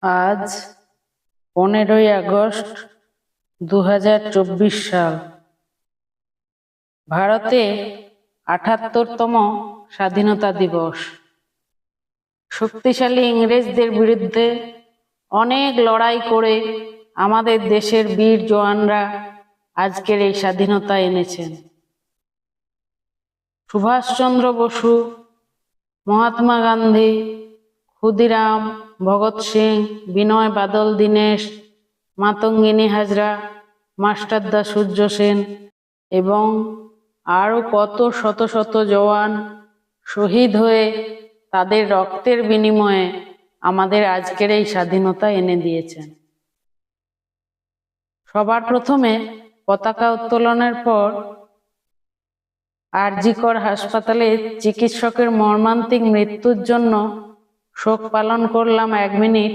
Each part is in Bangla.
আজ 15ই আগস্ট 2024 সাল। ভারতে ৭৮তম স্বাধীনতা দিবস। শক্তিশালী ইংরেজদের বিরুদ্ধে অনেক লড়াই করে আমাদের দেশের বীর জওয়ানরা আজকের এই স্বাধীনতা এনেছেন। সুভাষচন্দ্র বসু, মহাত্মা গান্ধী, ক্ষুদিরাম, ভগৎ সিং, বিনয় বাদল দীনেশ, মাতঙ্গিনী হাজরা, মাস্টারদা সূর্য সেন এবং আরও কত শত শত জওয়ান শহীদ হয়ে তাদের রক্তের বিনিময়ে আমাদের আজকের এই স্বাধীনতা এনে দিয়েছেন। সবার প্রথমে পতাকা উত্তোলনের পর আর.জি.কর হাসপাতালে চিকিৎসকের মর্মান্তিক মৃত্যুর জন্য শোক পালন করলাম 1 মিনিট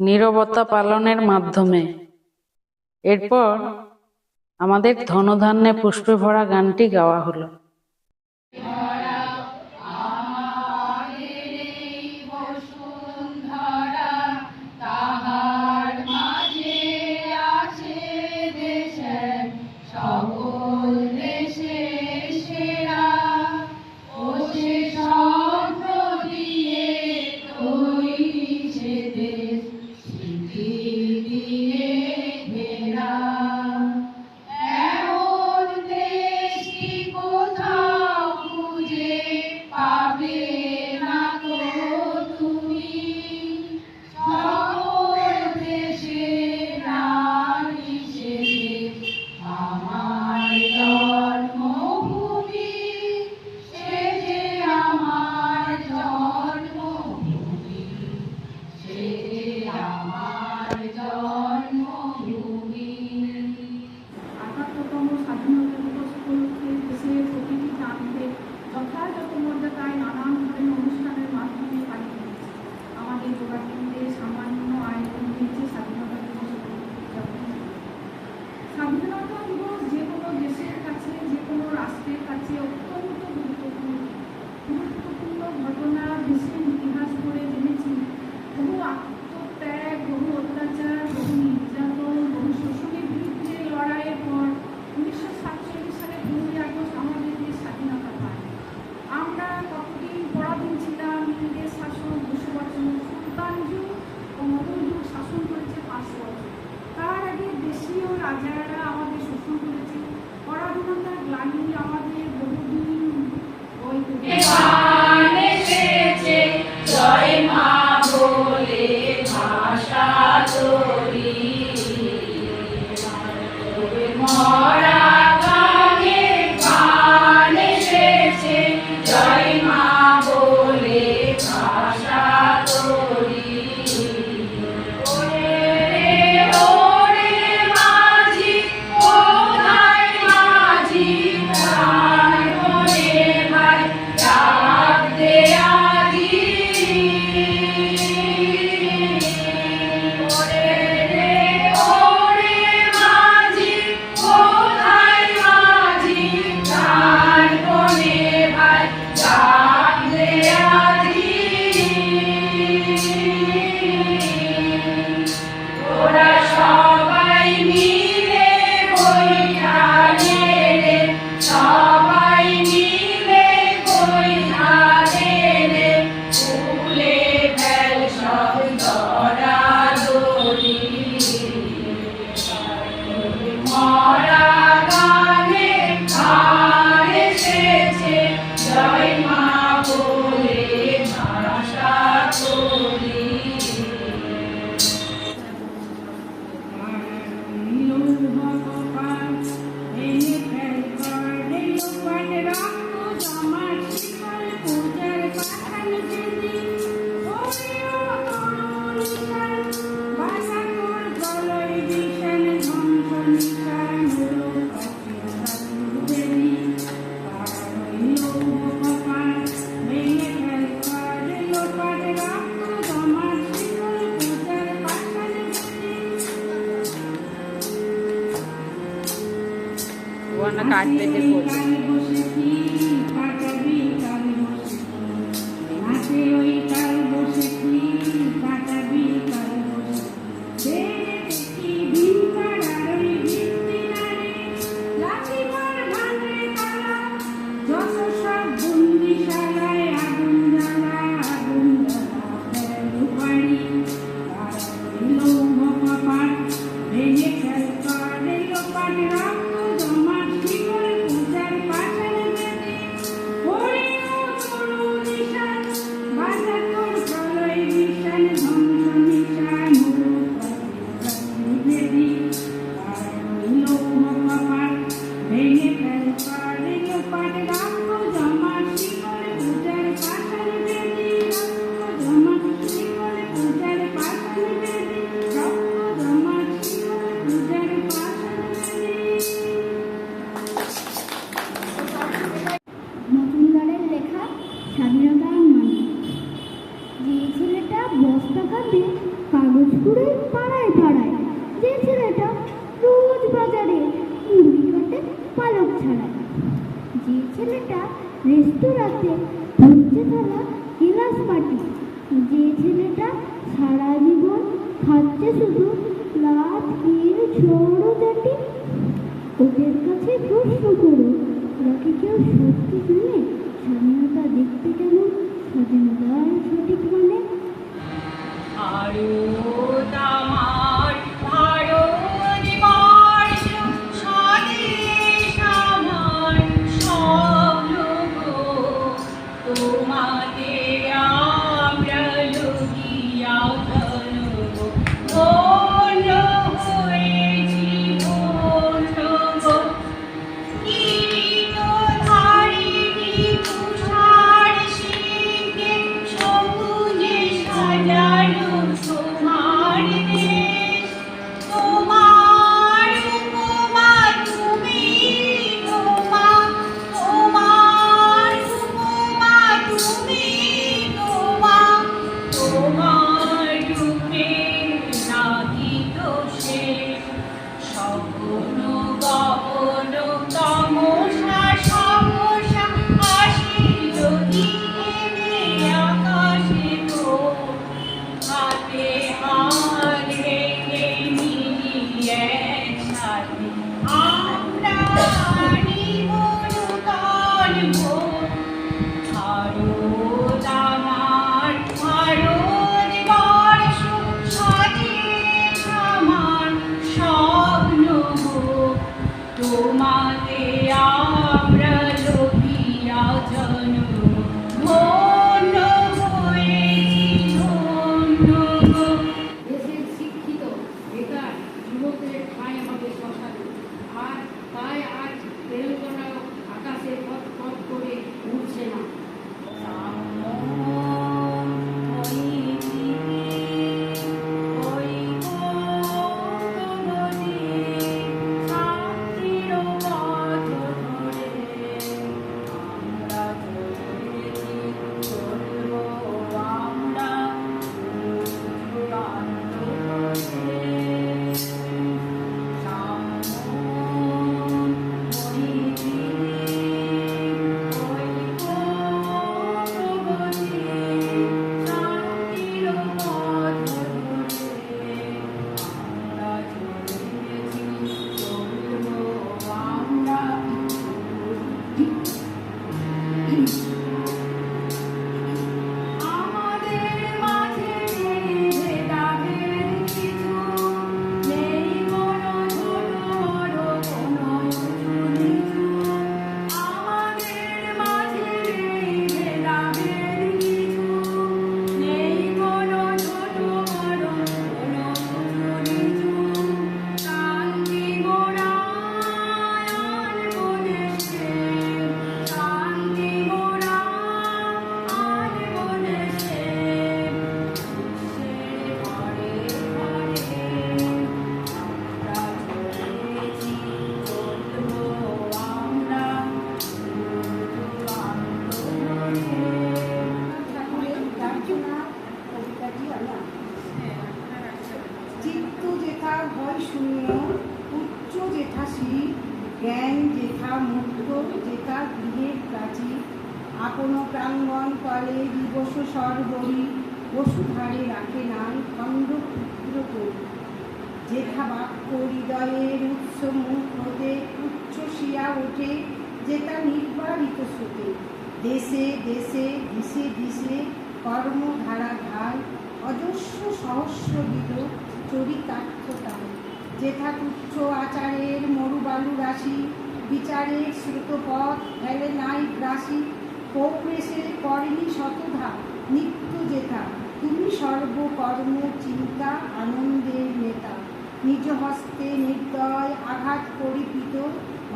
নীরবতা পালনের মাধ্যমে। এরপর আমাদের ধনধান্যে পুষ্পে ভরা গানটি গাওয়া হলো। স্বাধীনতা দিবস যে কোনো দেশের কাছে, যে কোনো রাষ্ট্রের কাছে অত্যন্ত গুরুত্বপূর্ণ ঘটনা। দেশের ইতিহাস পড়ে জেনেছি বহু আত্মত্যাগ, বহু অত্যাচার, বহু নির্যাতন, বহু শোষণের বিরুদ্ধে লড়াইয়ের পর 1947 সালে 15ই আগস্ট আমাদের দেশ স্বাধীনতা পায়। আমরা কতদিন পরাধীন ছিলাম, ইংরেজ শাসন 200 বছর, সুলতান যুগ ও মোগল যুগ শাসন করেছে 5 বছর। তার আগে দেশীয় রাজারা আমাদের শোষণ করেছে। পরাধীনতার গ্লানি আমাদের বহুদিন জয় মা বলে ভাষা তরি মরা গানে গান এসেছে, জয় মা বলে ভাষা তরি। কাটতে যে বলবে কাগজপুরের পাড়ায় পাড়ায় যে ছেলেটা রোজ বাজারে মুড়ি কাটে পালক ছাড়ায়, যে ছেলেটা রেস্তোরাঁতে ধরছে থালা গিলাস বাটি, যে ছেলেটা সারা জীবন খাচ্ছে শুধু লাত কিল ছোড়ো জাটি, ওদের কাছে প্রশ্ন করো ওরা কি কেউ সত্যি জানে স্বাধীনতা দেখতে কেমন, স্বাধীনতার সঠিক মানে। ভারত আমার ভারতবর্ষ, স্বদেশ আমার স্বপ্ন গো, তোমাতে আমরা লগিয়া ধনব, ধন্য হয়েছি ধন্য গো। কিরীটধারিণী তুষার শৃঙ্গে সবুজে সাজানো তোমার দেশ, তোমার উপমা তুমি তোমা, তোমার উপমা তুমি তোমা, তোমার রূপে নাহিত শেষ, স্বপ্ন গগন তমসা সমসা হাসির যদি নেমে আকাশে তো, হাতে হাত রেখে মিলিয়ে একসাথে আমরা আনিব নূতন ভোর। ভারত আমার ভারতবর্ষ, স্বদেশ আমার স্বপ্ন গো, তোমাতে আমরা লোভিয়া জন্ম, ধন্য হয়েছি ধন্য গো। দেশের শিক্ষিত বেকার যুবকদের ঠাঁই হবে শ্মশানে, আর তাই আজ তেলেঙ্গানায় আকাশে পথ পথ করে উঠছে না। আমাদের মাঝে নেই ভেদাভেদ কিছু, নেই কোনো ছোট বড় কোনো উঁচু নিচু। আমাদের মাঝে নেই ভেদাভেদ কিছু, নেই কোনো ছোট বড় কোনো উঁচু নিচু। শান্তি মোরা আনবো দেশে, শান্তি মোরা আনবো দেশে, বিশ্বের ঘরে ঘরে আমরা চলেছি, চলবো আমরা আন্দোলনে। ঠাকুরের গার্জনা কবিতাটি আনা। চিত্ত যেথা হয় শূন্য, উচ্চ যেথা সিঁড়ি, জ্ঞান যেথা মুক্ত, যেথা গৃহের প্রাচীর, আপন প্রাঙ্গণ তলে দিবস সর্বরি, বসুধারে রাখে নাই খণ্ড ক্ষুদ্র করি, যেথা বাক্য হৃদয়ের উৎস মুখ হতে উচ্ছ্বসিয়া ওঠে, যেথা নির্বারিত স্রোতে, দেশে দেশে দিশে দিশে কর্মধারা ধায়, অজস্র সহস্রবিধ চরিতার্থতায়, যেথা তুচ্ছ আচারের মরুবালু রাশি, বিচারের স্রোতপথ ফেলে নাই গ্রাসী, পৌরেশে করেনি শতধা নিত্য যেথা, তুমি সর্বকর্ম চিন্তা আনন্দের নেতা, নিজ হস্তে নির্দয় আঘাত পরিপিত,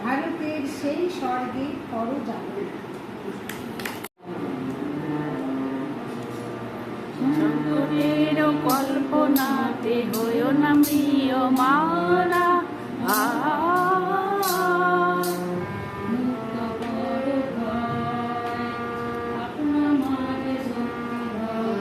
ভারতের সেই স্বর্গে করজাগরণ। শঙ্করের কল্পনাতে হইও না ম্রিয়মানা, মুক্ত করো ভয়, আপনা মাঝে শক্তি ভয়,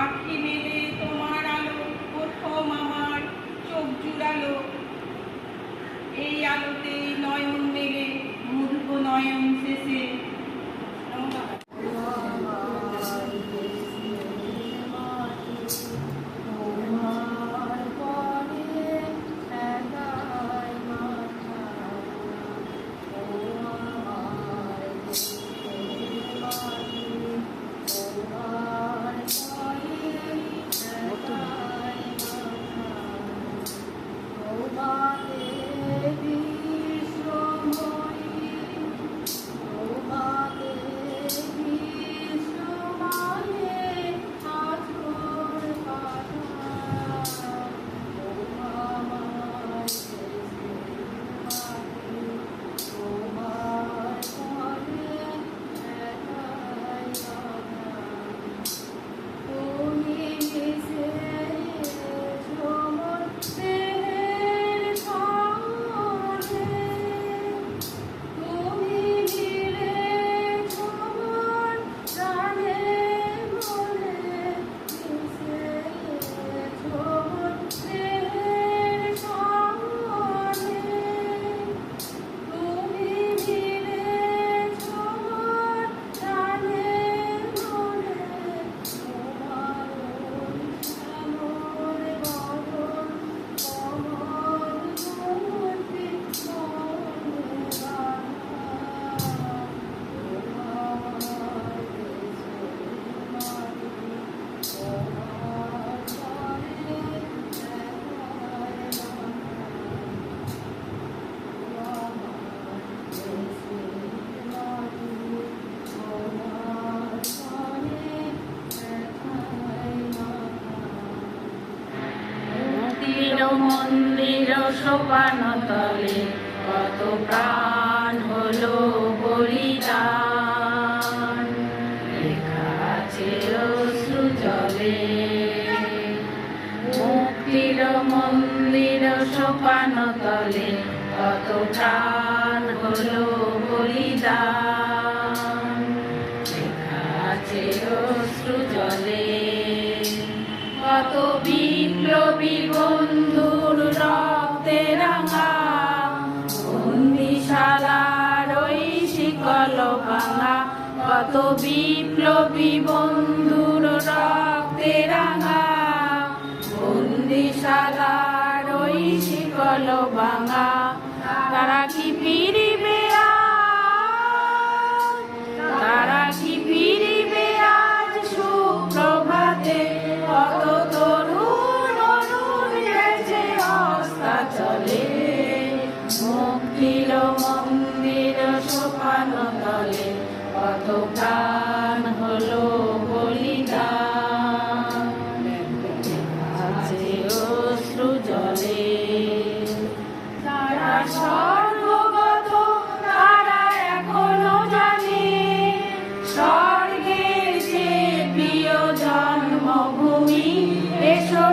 আঁখি মেলে তোমার আলো প্রথম আমার চোখ জুড়ালো, এই আলোতেই নয়ন মেলে মূর্খ নয়ন শেষে। মন্দির সোপান তলে কত প্রাণ হলো বলিদান, লেখা আছে অশ্রু জলে। মুক্তির মন্দির সোপান তলে কত প্রাণ হলো বলিদান, লেখা আছে অশ্রু জলে। কত বিপ্লবী বন্ধুর রক্তে রাঙা বন্দিশালার ওই শিকল ভাঙা, কত বিপ্লবী বন্ধুর রক্তে রাঙা বন্দিশালার ওই শিকল ভাঙা। তারা কি ফিরিবে আজ, তারা কি ফিরিবে আজ সুপ্রভাতে? কত তরুণ অরুণ গেছে অস্তাচলে, মুক্তির মন্দির সোপান তলে কত প্রাণ হলো বলিদান, আছে অশ্রু জলে। তারা স্বর্গগত, তারা এখনো জানে স্বর্গের যে প্রিয় জন্মভূমি। এসো